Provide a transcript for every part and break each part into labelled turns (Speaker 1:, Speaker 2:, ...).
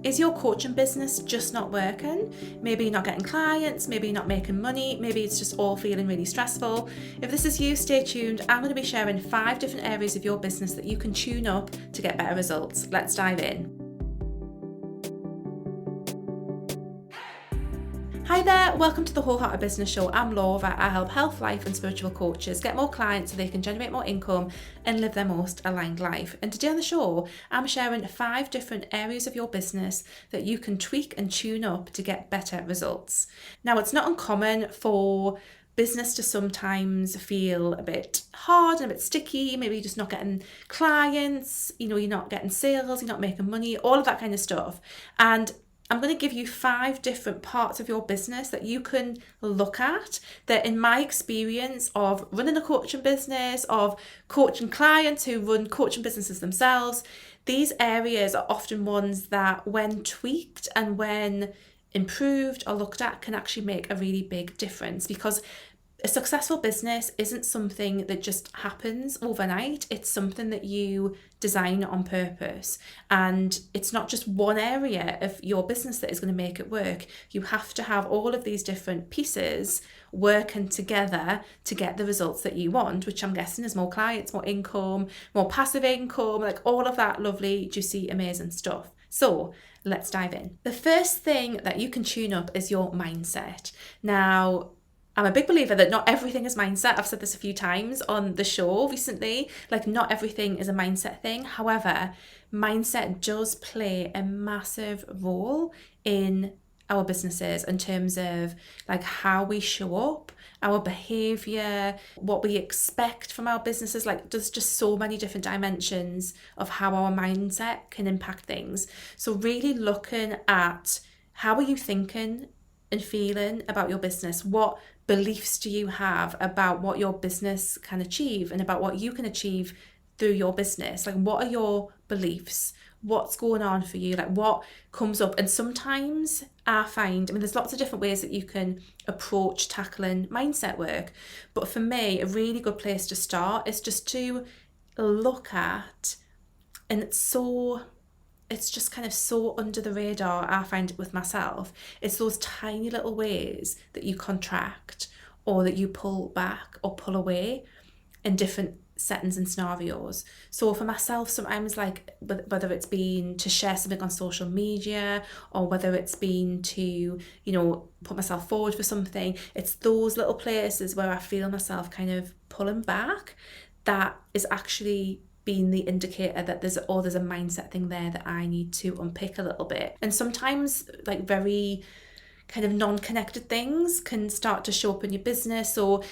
Speaker 1: Is your coaching business just not working? Maybe you're not getting clients, maybe you're not making money, maybe it's just all feeling really stressful. If this is you, stay tuned. I'm going to be sharing 5 different areas of your business that you can tune up to get better results. Let's dive in. Hi there, welcome to the Wholehearted Business Show. I'm Laura. I help health, life and spiritual coaches get more clients so they can generate more income and live their most aligned life. And today on the show, I'm sharing 5 different areas of your business that you can tweak and tune up to get better results. Now, it's not uncommon for business to sometimes feel a bit hard and a bit sticky. Maybe you're just not getting clients, you're not getting sales, you're not making money, all of that kind of stuff. And I'm going to give you 5 different parts of your business that you can look at that, in my experience of running a coaching business, of coaching clients who run coaching businesses themselves, these areas are often ones that, when tweaked and when improved or looked at, can actually make a really big difference, because a successful business isn't something that just happens overnight. It's something that you design on purpose. And it's not just one area of your business that is going to make it work. You have to have all of these different pieces working together to get the results that you want, which I'm guessing is more clients, more income, more passive income, like all of that lovely, juicy, amazing stuff. So let's dive in. The first thing that you can tune up is your mindset. Now, I'm a big believer that not everything is mindset. I've said this a few times on the show recently, like not everything is a mindset thing. However, mindset does play a massive role in our businesses in terms of like how we show up, our behavior, what we expect from our businesses. Like there's just so many different dimensions of how our mindset can impact things. So really looking at how are you thinking and feeling about your business? What beliefs do you have about what your business can achieve and about what you can achieve through your business? Like, what are your beliefs? What's going on for you? Like, what comes up? And sometimes I find, there's lots of different ways that you can approach tackling mindset work. But for me, a really good place to start is just to look at, and it's just kind of so under the radar, I find it with myself. It's those tiny little ways that you contract or that you pull back or pull away in different settings and scenarios. So for myself, sometimes like whether it's been to share something on social media or whether it's been to, put myself forward for something, it's those little places where I feel myself kind of pulling back that is actually being the indicator that there's a mindset thing there that I need to unpick a little bit. And sometimes like very kind of non-connected things can start to show up in your business. Or,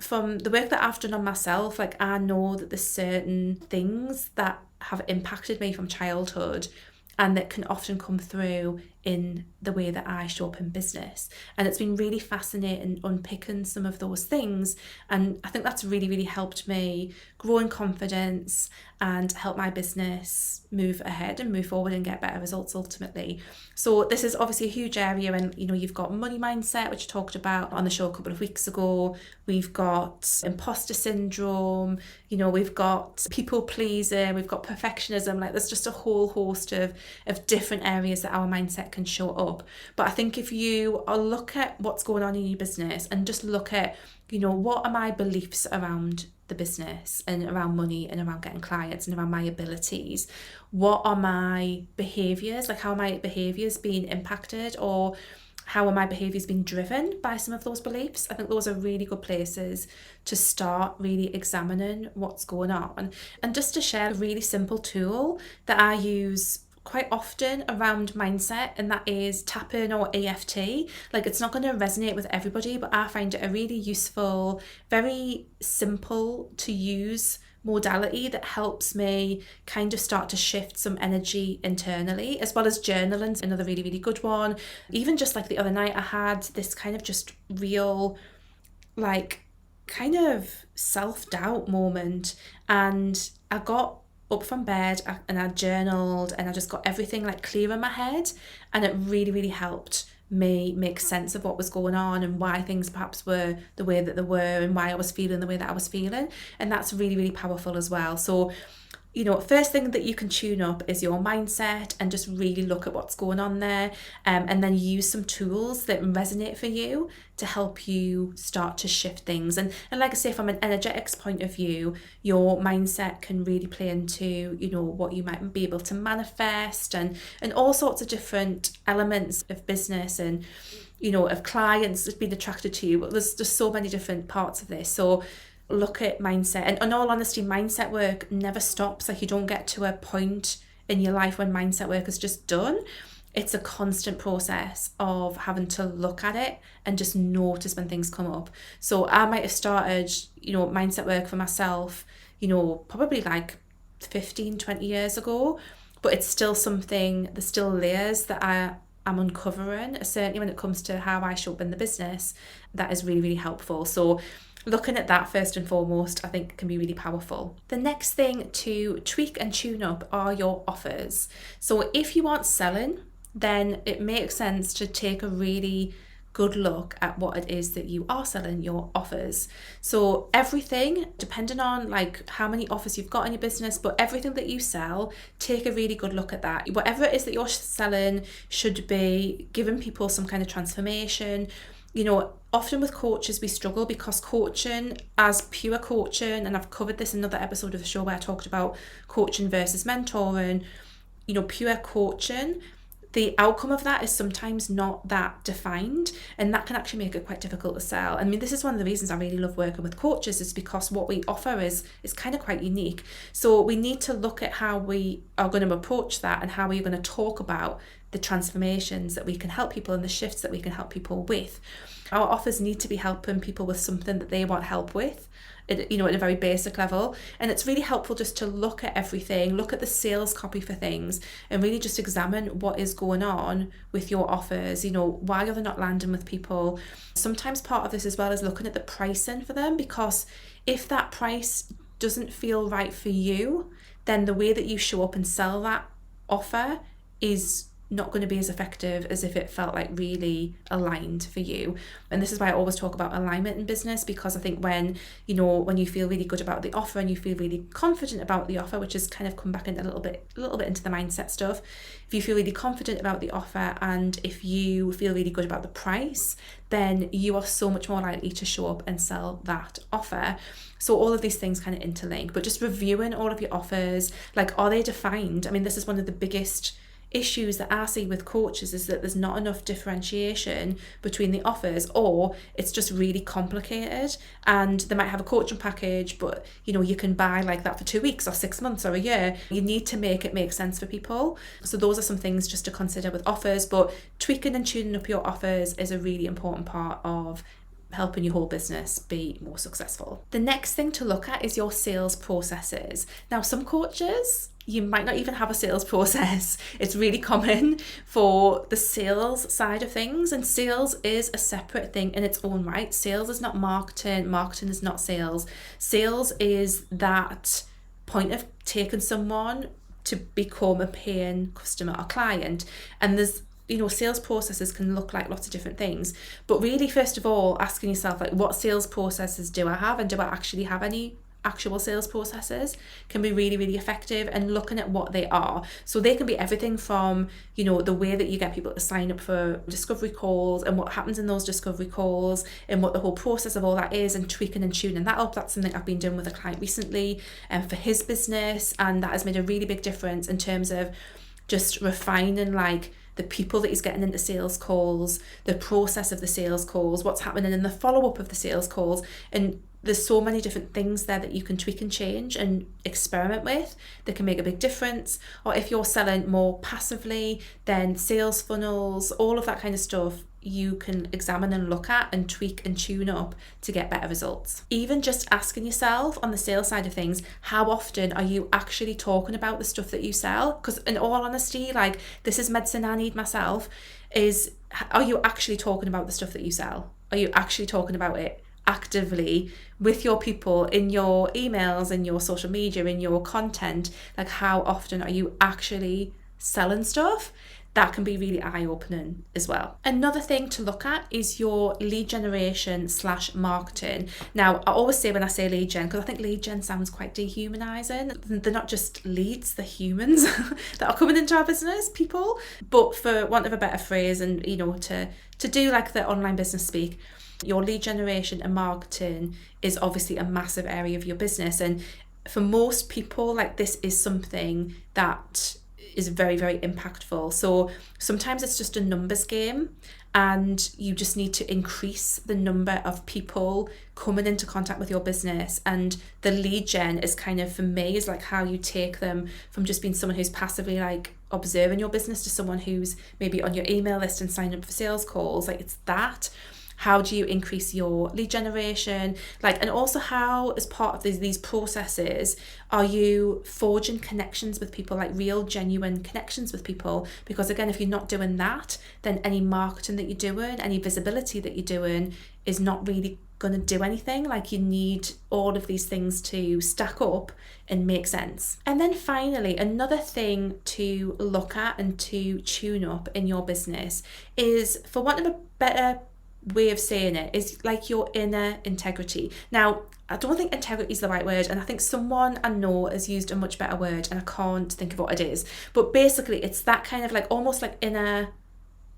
Speaker 1: from the work that I've done on myself, like I know that there's certain things that have impacted me from childhood and that can often come through in the way that I show up in business. And it's been really fascinating unpicking some of those things. And I think that's really, really helped me grow in confidence and help my business move ahead and move forward and get better results ultimately. So this is obviously a huge area. And, you've got money mindset, which I talked about on the show a couple of weeks ago. We've got imposter syndrome, we've got people pleasing, we've got perfectionism. Like there's just a whole host of different areas that our mindset can show up. But I think if you look at what's going on in your business and just look at, what are my beliefs around the business and around money and around getting clients and around my abilities, what are my behaviors, like how are my behaviors being impacted, or how are my behaviors being driven by some of those beliefs? I think those are really good places to start really examining what's going on. And just to share a really simple tool that I use quite often around mindset, and that is tapping or EFT. Like it's not going to resonate with everybody, but I find it a really useful, very simple to use modality that helps me kind of start to shift some energy internally, as well as journaling, another really, really good one. Even just like the other night, I had this kind of just real, like kind of self-doubt moment, and I got up from bed and I journaled and I just got everything like clear in my head, and it really, really helped me make sense of what was going on and why things perhaps were the way that they were and why I was feeling the way that I was feeling. And that's really, really powerful as well. So first thing that you can tune up is your mindset and just really look at what's going on there, and then use some tools that resonate for you to help you start to shift things. And like I say, from an energetics point of view, your mindset can really play into, what you might be able to manifest and all sorts of different elements of business and, of clients being attracted to you. But there's just so many different parts of this. So look at mindset, and in all honesty, mindset work never stops. Like, you don't get to a point in your life when mindset work is just done. It's a constant process of having to look at it and just notice when things come up. So I might have started, mindset work for myself, probably like 15-20 years ago, but it's still something, there's still layers that I'm uncovering, certainly when it comes to how I show up in the business. That is really, really helpful. So looking at that first and foremost, I think, can be really powerful. The next thing to tweak and tune up are your offers. So if you aren't selling, then it makes sense to take a really good look at what it is that you are selling, your offers. So everything, depending on like how many offers you've got in your business, but everything that you sell, take a really good look at that. Whatever it is that you're selling should be giving people some kind of transformation. Often with coaches, we struggle because coaching, as pure coaching, and I've covered this in another episode of the show where I talked about coaching versus mentoring, pure coaching, the outcome of that is sometimes not that defined, and that can actually make it quite difficult to sell. I mean, this is one of the reasons I really love working with coaches, is because what we offer is kind of quite unique. So we need to look at how we are going to approach that and how we're going to talk about the transformations that we can help people and the shifts that we can help people with. Our offers need to be helping people with something that they want help with, at a very basic level. And it's really helpful just to look at everything, look at the sales copy for things, and really just examine what is going on with your offers. Why are they not landing with people? Sometimes part of this as well is looking at the pricing for them, because if that price doesn't feel right for you, then the way that you show up and sell that offer is not going to be as effective as if it felt like really aligned for you. And this is why I always talk about alignment in business, because I think when you feel really good about the offer and you feel really confident about the offer, which has kind of come back in a little bit into the mindset stuff, if you feel really confident about the offer and if you feel really good about the price, then you are so much more likely to show up and sell that offer. So all of these things kind of interlink, but just reviewing all of your offers, like, are they defined? I mean, this is one of the biggest issues that I see with coaches, is that there's not enough differentiation between the offers, or it's just really complicated, and they might have a coaching package, but you can buy like that for 2 weeks or 6 months or a year. You need to make it make sense for people. So those are some things just to consider with offers, but tweaking and tuning up your offers is a really important part of helping your whole business be more successful. The next thing to look at is your sales processes. Now, some coaches, you might not even have a sales process. It's really common for the sales side of things, and sales is a separate thing in its own right. Sales is not marketing. Marketing is not sales. Sales is that point of taking someone to become a paying customer or client. And there's sales processes can look like lots of different things, but really, first of all, asking yourself, like, what sales processes do I have, and do I actually have any actual sales processes, can be really, really effective, and looking at what they are. So they can be everything from, the way that you get people to sign up for discovery calls and what happens in those discovery calls and what the whole process of all that is, and tweaking and tuning that up. That's something I've been doing with a client recently for his business, and that has made a really big difference in terms of just refining like the people that he's getting into sales calls, the process of the sales calls, what's happening in the follow-up of the sales calls. And there's so many different things there that you can tweak and change and experiment with that can make a big difference. Or if you're selling more passively, then sales funnels, all of that kind of stuff, you can examine and look at and tweak and tune up to get better results. Even just asking yourself on the sales side of things, how often are you actually talking about the stuff that you sell? Because in all honesty, like, this is medicine I need myself, are you actually talking about the stuff that you sell? Are you actually talking about it actively with your people, in your emails, in your social media, in your content? Like, how often are you actually selling stuff? that can be really eye-opening as well. Another thing to look at is your lead generation / marketing. Now, I always say when I say lead gen, because I think lead gen sounds quite dehumanizing. They're not just leads, they're humans that are coming into our business, people. But for want of a better phrase, and to do like the online business speak, your lead generation and marketing is obviously a massive area of your business. And for most people, like, this is something that is very, very impactful. So sometimes it's just a numbers game, and you just need to increase the number of people coming into contact with your business. And the lead gen is kind of, for me, is like how you take them from just being someone who's passively like observing your business to someone who's maybe on your email list and signing up for sales calls. Like, it's that. How do you increase your lead generation? And also, how, as part of these processes, are you forging connections with people, like real, genuine connections with people? Because again, if you're not doing that, then any marketing that you're doing, any visibility that you're doing is not really going to do anything. Like, you need all of these things to stack up and make sense. And then finally, another thing to look at and to tune up in your business is, for want of a better way of saying it, is like your inner integrity. Now, I don't think integrity is the right word, and I think someone I know has used a much better word, and I can't think of what it is. But basically, it's that kind of like, almost like inner,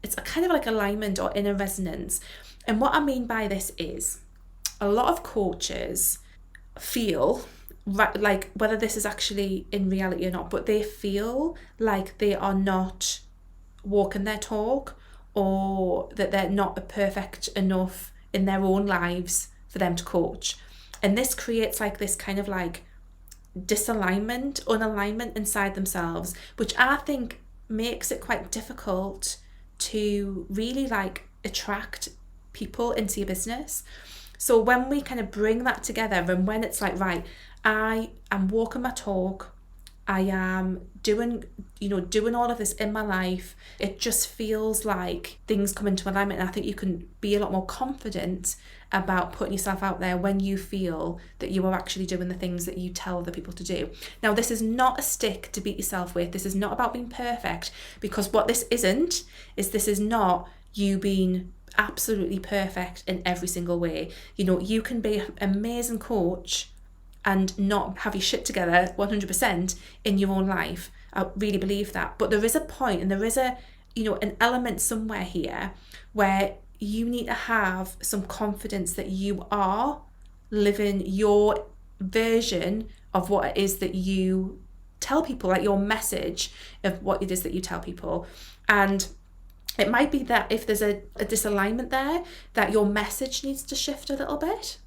Speaker 1: it's a kind of like alignment or inner resonance. And what I mean by this is, a lot of coaches feel, like, whether this is actually in reality or not, but they feel like they are not walking their talk, or that they're not perfect enough in their own lives for them to coach. And this creates like this kind of like disalignment, unalignment inside themselves, which I think makes it quite difficult to really like attract people into your business. So when we kind of bring that together, and when it's like, right, I am walking my talk, I am doing all of this in my life, it just feels like things come into alignment. And I think you can be a lot more confident about putting yourself out there when you feel that you are actually doing the things that you tell other people to do. Now, this is not a stick to beat yourself with. This is not about being perfect, because what this isn't is, this is not you being absolutely perfect in every single way. You can be an amazing coach and not have your shit together 100% in your own life. I really believe that. But there is a point, and there is an element somewhere here where you need to have some confidence that you are living your version of what it is that you tell people, like your message of what it is that you tell people. And it might be that if there's a disalignment there, that your message needs to shift a little bit,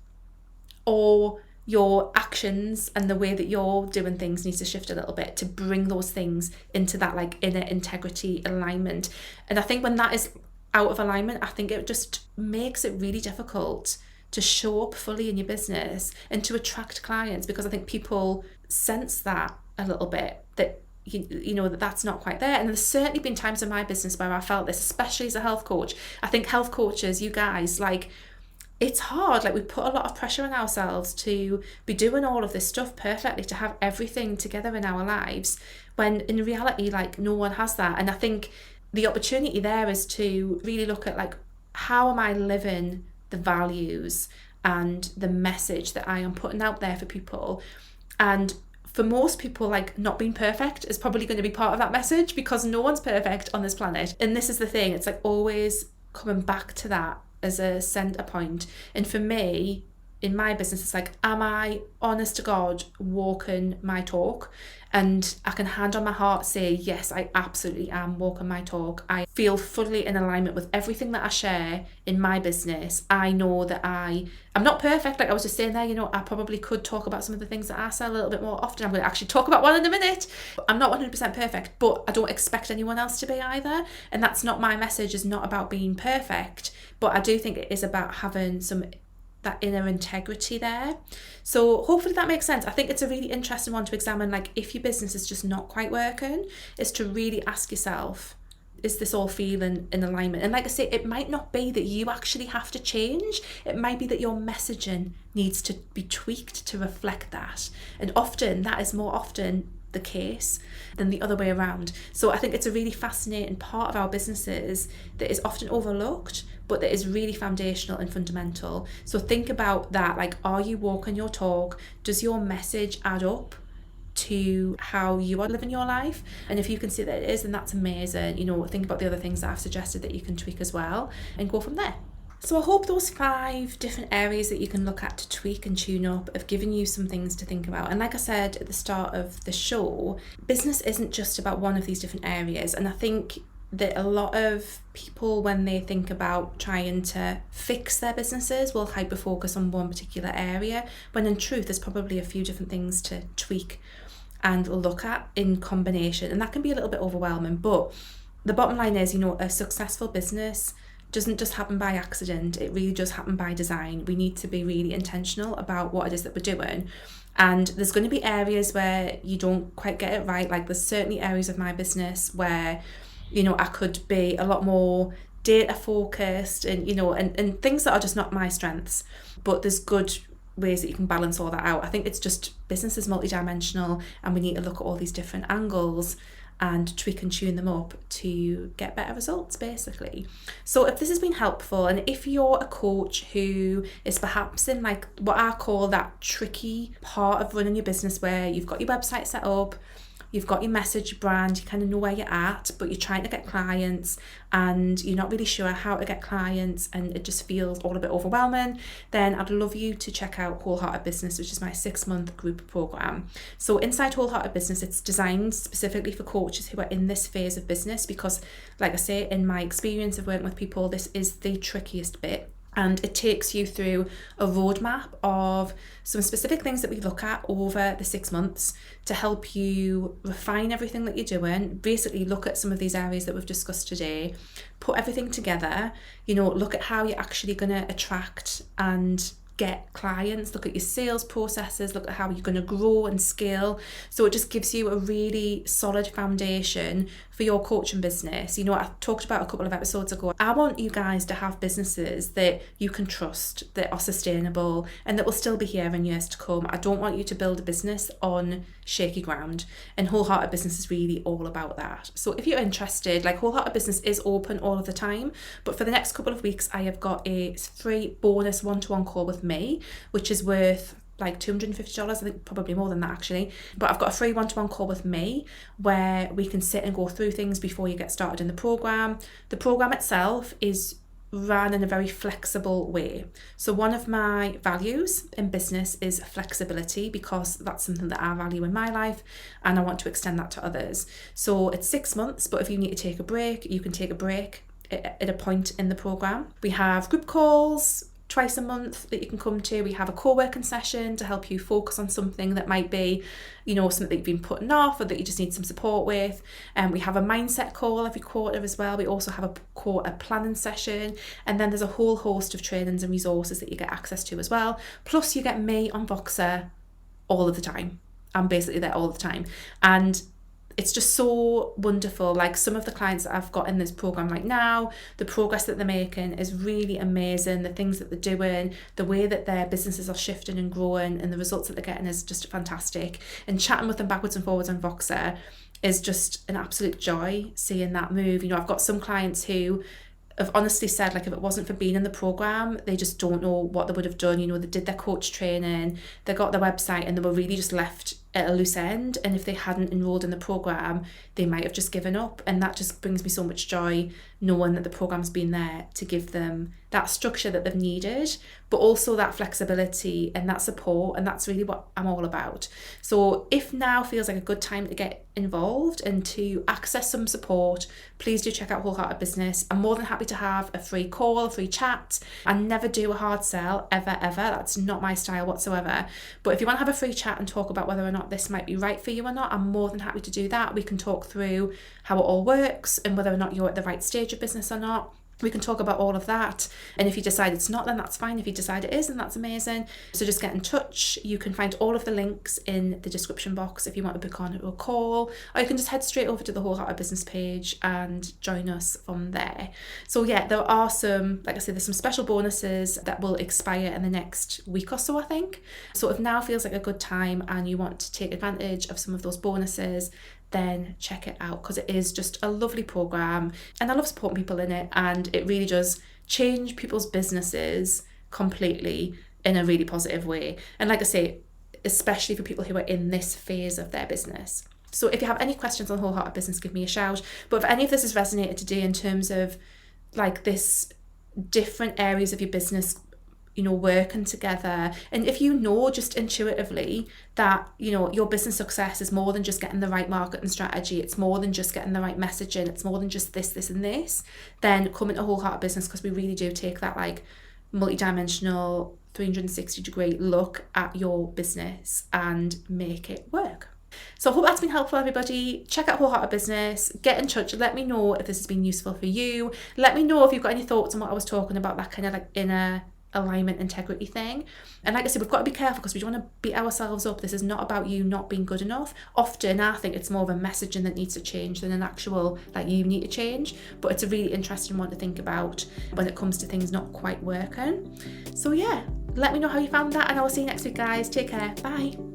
Speaker 1: or your actions and the way that you're doing things needs to shift a little bit to bring those things into that like inner integrity alignment. And I think when that is out of alignment, I think it just makes it really difficult to show up fully in your business and to attract clients, because I think people sense that a little bit, that that that's not quite there. And there's certainly been times in my business where I felt this, especially as a health coach. I think health coaches, you guys, like, it's hard. Like, we put a lot of pressure on ourselves to be doing all of this stuff perfectly, to have everything together in our lives, when in reality, like, no one has that. And I think the opportunity there is to really look at, like, how am I living the values and the message that I am putting out there for people? And for most people, like, not being perfect is probably going to be part of that message, because no one's perfect on this planet. And this is the thing, it's like always coming back to that as a center point. And for me, in my business, it's like, am I honest to God walking my talk? And I can hand on my heart say, yes, I absolutely am walking my talk. I feel fully in alignment with everything that I share in my business. I know that I'm not perfect. Like I was just saying there, I probably could talk about some of the things that I sell a little bit more often. I'm going to actually talk about one in a minute. I'm not 100% perfect, but I don't expect anyone else to be either. And that's not my message, is not about being perfect. But I do think it is about having that inner integrity there. So hopefully that makes sense. I think it's a really interesting one to examine, like, if your business is just not quite working, is to really ask yourself, is this all feeling in alignment? And like I say, it might not be that you actually have to change. It might be that your messaging needs to be tweaked to reflect that. And often that is more often the case than the other way around. So I think it's a really fascinating part of our businesses that is often overlooked, but that is really foundational and fundamental. So think about that, like, are you walking your talk? Does your message add up to how you are living your life? And if you can see that it is, then that's amazing. Think about the other things that I've suggested that you can tweak as well and go from there. So I hope those 5 different areas that you can look at to tweak and tune up have given you some things to think about. And like I said at the start of the show, business isn't just about one of these different areas. And I think that a lot of people, when they think about trying to fix their businesses, will hyper focus on one particular area, when in truth there's probably a few different things to tweak and look at in combination, and that can be a little bit overwhelming. But the bottom line is, a successful business doesn't just happen by accident. It really does happen by design. We need to be really intentional about what it is that we're doing. And there's going to be areas where you don't quite get it right. Like, there's certainly areas of my business where I could be a lot more data focused and and things that are just not my strengths. But there's good ways that you can balance all that out. I think it's just, business is multidimensional, and we need to look at all these different angles and tweak and tune them up to get better results, basically. So if this has been helpful, and if you're a coach who is perhaps in like what I call that tricky part of running your business, where you've got your website set up, you've got your message brand, you kind of know where you're at, but you're trying to get clients and you're not really sure how to get clients and it just feels all a bit overwhelming, then I'd love you to check out Wholehearted Business, which is my 6-month group program. So inside Wholehearted Business, it's designed specifically for coaches who are in this phase of business, because like I say, in my experience of working with people, this is the trickiest bit. And it takes you through a roadmap of some specific things that we look at over the 6 months to help you refine everything that you're doing. Basically, look at some of these areas that we've discussed today, put everything together, look at how you're actually going to attract and get clients, look at your sales processes, look at how you're going to grow and scale. So it just gives you a really solid foundation for your coaching business. I talked about a couple of episodes ago, I want you guys to have businesses that you can trust, that are sustainable, and that will still be here in years to come. I don't want you to build a business on shaky ground, and Wholehearted Business is really all about that. So if you're interested, like, Wholehearted Business is open all of the time, but for the next couple of weeks I have got a free bonus one-to-one call with me, which is worth like $250, I think probably more than that actually. But I've got a free one-to-one call with me where we can sit and go through things before you get started in the program. The program itself is run in a very flexible way. So one of my values in business is flexibility, because that's something that I value in my life and I want to extend that to others. So it's 6 months, but if you need to take a break, you can take a break at a point in the program. We have group calls twice a month that you can come to. We have a co-working session to help you focus on something that might be, something that you've been putting off or that you just need some support with. And we have a mindset call every quarter as well. We also have a quarter planning session. And then there's a whole host of trainings and resources that you get access to as well. Plus you get me on Voxer all of the time. I'm basically there all the time. And it's just so wonderful. Like, some of the clients that I've got in this program right now, the progress that they're making is really amazing. The things that they're doing, the way that their businesses are shifting and growing, and the results that they're getting is just fantastic. And chatting with them backwards and forwards on Voxer is just an absolute joy, seeing that move. I've got some clients who have honestly said, like, if it wasn't for being in the program, they just don't know what they would have done. They did their coach training, they got their website, and they were really just left at a loose end. And if they hadn't enrolled in the program, they might have just given up. And that just brings me so much joy, knowing that the program's been there to give them that structure that they've needed, but also that flexibility and that support. And that's really what I'm all about. So if now feels like a good time to get involved and to access some support, please do check out Wholehearted Business. I'm more than happy to have a free call, a free chat. I never do a hard sell, ever. That's not my style whatsoever. But if you want to have a free chat and talk about whether or not this might be right for you or not, I'm more than happy to do that. We can talk through how it all works and whether or not you're at the right stage of business or not. We can talk about all of that. And if you decide it's not, then that's fine. If you decide it is, then that's amazing. So just get in touch. You can find all of the links in the description box if you want to book on a call, or you can just head straight over to the Wholehearted Business page and join us from there. So yeah, there are some, like I said, there's some special bonuses that will expire in the next week or so, I think. So if now feels like a good time and you want to take advantage of some of those bonuses, then check it out, because it is just a lovely program and I love supporting people in it, and it really does change people's businesses completely in a really positive way. And like I say, especially for people who are in this phase of their business. So if you have any questions on Wholehearted Business, give me a shout. But if any of this has resonated today in terms of like this different areas of your business, you know, working together, and if you know just intuitively that, you know, your business success is more than just getting the right marketing strategy, it's more than just getting the right messaging, it's more than just this and this, then come into Wholehearted Business, because we really do take that like multi-dimensional 360-degree look at your business and make it work. So I hope that's been helpful, everybody. Check out Wholehearted Business, get in touch, let me know if this has been useful for you. Let me know if you've got any thoughts on what I was talking about, that kind of like inner alignment integrity thing. And like I said, we've got to be careful, because we don't want to beat ourselves up. This is not about you not being good enough. Often I think it's more of a messaging that needs to change than an actual like you need to change. But it's a really interesting one to think about when it comes to things not quite working. So yeah, let me know how you found that, and I will see you next week, guys. Take care. Bye.